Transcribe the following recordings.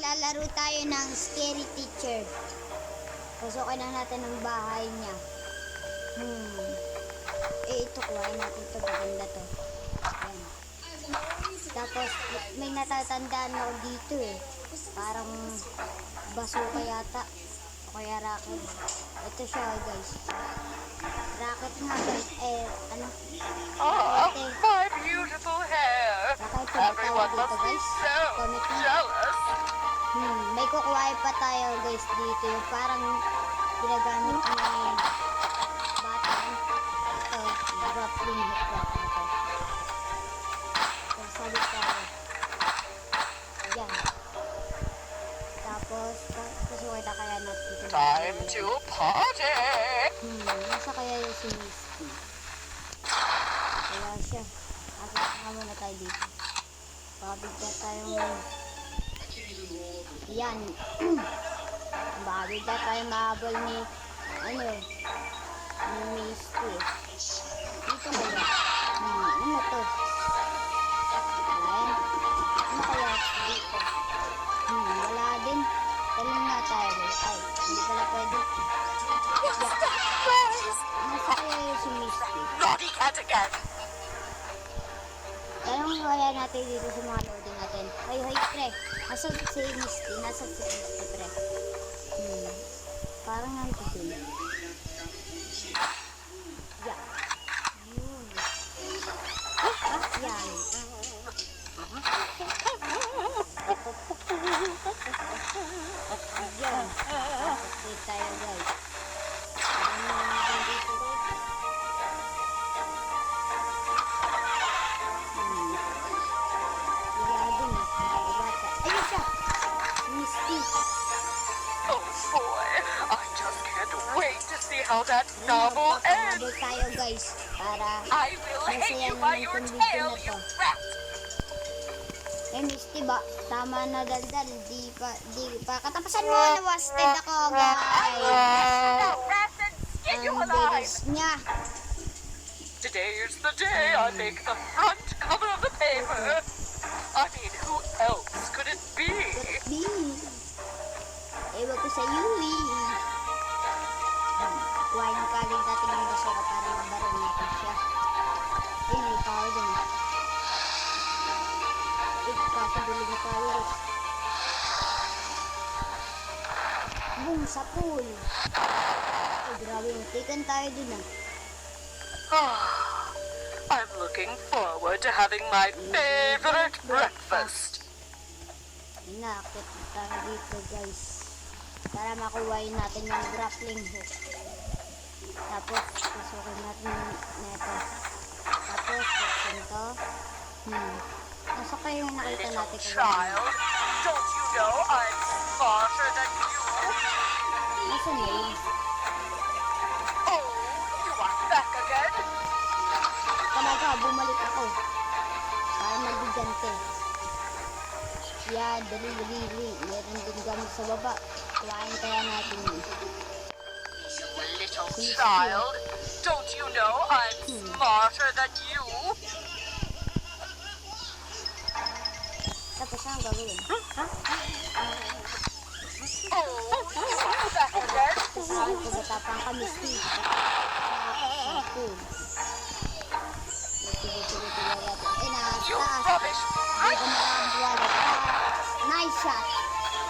maglalaro tayo ng Scary Teacher. Pasukin na natin ang bahay niya. Ito, kuhain natin ito. Maganda to. Ayan. Tapos, may natatandaan ako dito eh. Parang basuka yata. O kaya racket. Ito siya guys. Racket nga guys. Ano? My beautiful hair. Everyone must be so jealous. May kukuhain pa tayo guys dito. Yung parang ginagamit ni bata. Ito, grappling hook natin ito. Salit tayo. Yan. Tapos, pasukin na kaya natin ito. Time to party. Nasa kaya yung si Misty? Wala siya. Asasama muna tayo dito. Pakabigla tayong... Yan. Pakabigla tayong mahabol ni... Ano eh? Ni Misty. Dito ba yan? Ano to? Ayan. Ano kaya dito? Wala din. Taling nga tayo. Ay, hindi pala pwede. Nasa kaya yung si Misty? Naughty cat again. Tanong kaya natin dito sa mga loading natin. Hoy, pre. Nasa si Misty? Nasa si Misty, pre? Parang nandito din. Yan. Yun. Yan. Yan. Okay tayo, guys. Ano natin dito, guys? Ayun siya! Misty! Oh boy, I just can't wait to see how that novel ends. Magpapagabot tayo guys para I will hang masaya you by naman your itong video tail, na you to. rat. Misty ba? Tama na daldal. Di pa. Katapasan mo na wasted ako guys. Now, rat and skin you Ang alive. bilis niya. Today is the day I make the front cover of the paper. I mean, who else could it be? B. Ewan ko sa iyo eh. Kuhain ng kaling natin yung basura para mabaril natin siya. Ayun, may tao dun. Kasadulog na tayo. Boom, sa pool. Ay, grabe. Taken tayo dun ah. I'm looking forward to having my favorite breakfast. Inakit tayo dito guys. Para makuhain natin yung grappling hook. Tapos, pasukin natin neto. Tapos, pasukin to. Nasa kayo yung nakita Little natin child, don't you know I'm smarter than you? Nasa na yun? Oh, you are back again? Talaga, bumalik ako. Para magbigante. Yan, dali. Meron din gamit sa baba. Kuhain kaya natin yun. Little child, don't you know I'm smarter than you? Tapos ang gagawin. Oh, you are back again? Tapos ang pagkatapang kami, Steve. Cool. Ay, nasa You taas. rubbish! Hindi ko makabuwala. Nice shot.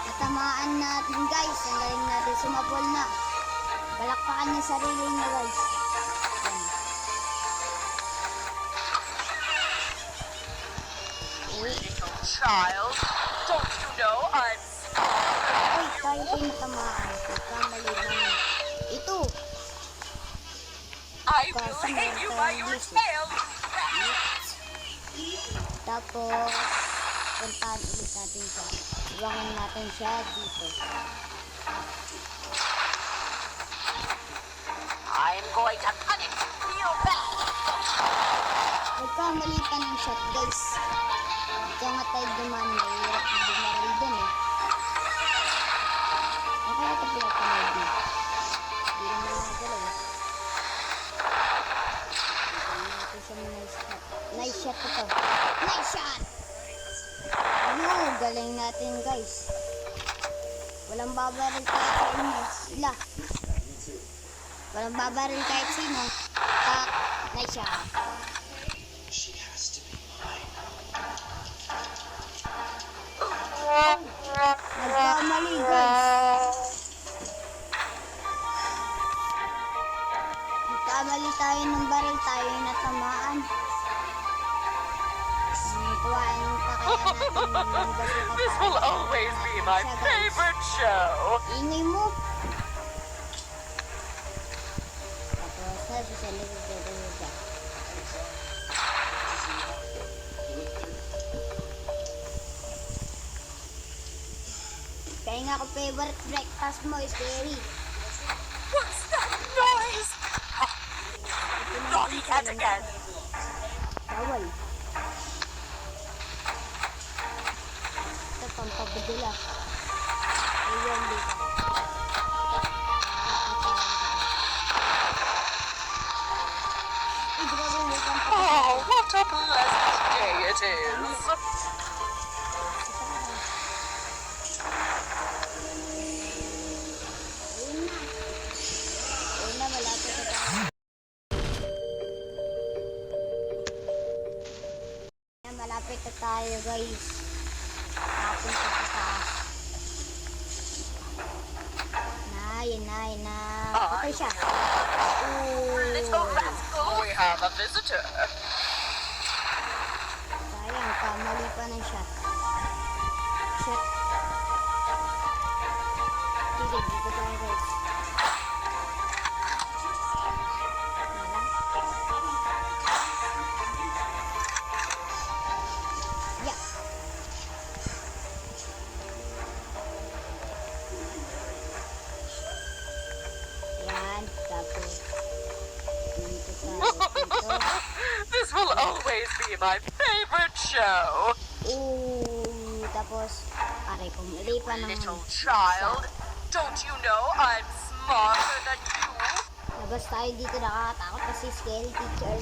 Natamaan natin guys. Ang galing natin sumapol na. Balakpakan niya sarili niya guys. Little child, don't you know I'm Ay, tayo po natamaan. Kamali lang. Ito. I will hang you by your tail, you rat! Tapos, puntahan ulit natin siya. Iwangan natin siya dito. I'm going to punish you real bad! Nagkamali pa ng shot guys. Kaya nga tayo duman. Mahirap na bumaril dun eh. Ang kaya ito pala pamali. Hindi naman nagalaw. Ito siya nice shot. Nice shot ito. Nice shot! Galing natin guys. Walang babaril kahit sa inyo. Ila. Walang babaril kahit sino. Tak na siya. Nagkamali guys. Nagkamali tayo ng baril, tayo yung natamaan. Tuwain pa kaya natin yung bazooka This will always be my favorite show. Ingay mo. Tapos sabi sa likod dito. Kaya nga ako favorite breakfast mo is berry. What's that noise? Naughty cat again. Bawal. Ito pampabudula. Ayan dito. Ay, grabe yung Oh, what a pleasant day it is. Ayun na, malapit na tayo. Ayan, malapit na tayo guys. Napunta sa taas. Yun na. Okay siya. Little rascal, we have a visitor. Sayang, kamali pa ng shot. Shot. Dito tayo guys. Wala. Yeah. Yan, tapos dito tayo dito. This will always be my favorite show. Ooh, tapos aray ko, mali pa ng Little child, don't you know I'm smarter than you? labas tayo dito, nakakatakot kasi scary teacher.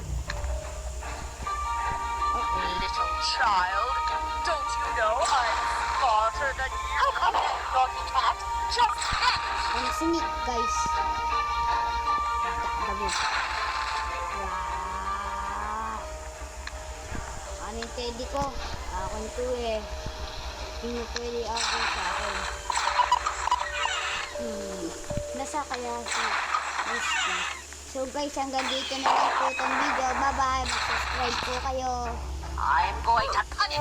Okay. Little child, don't you know I'm smarter than you? Come on, naughty cat, just catch! Ang sinik guys. Dabo. Wow. Ano yung teddy ko? Akin to eh. Hindi pwede ako sa akin. Nasa kaya si Misty. So guys, hanggang dito na lang po itong video. Bye bye. Mag-subscribe po kayo. I'm going to punish